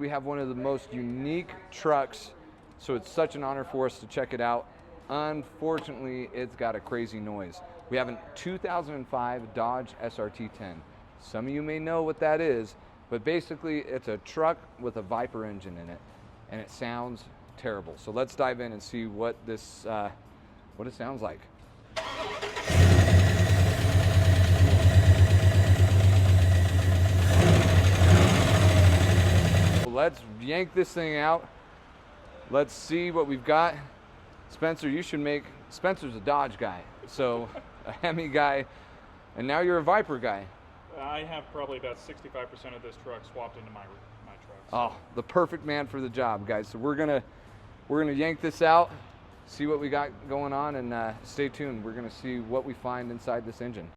We have one of the most unique trucks, so it's such an honor for us to check it out. Unfortunately, it's got a crazy noise. We have a 2005 Dodge SRT10. Some of you may know what that is, but basically it's a truck with a Viper engine in it, and it sounds terrible. So let's dive in and see what this, what it sounds like. Let's yank this thing out. Let's see what we've got. Spencer, you should make, Spencer's a Dodge guy, so a Hemi guy, and now you're a Viper guy. I have probably about 65% of this truck swapped into my truck. So. Oh, the perfect man for the job, guys. So we're gonna yank this out, see what we got going on, and stay tuned. We're gonna see what we find inside this engine.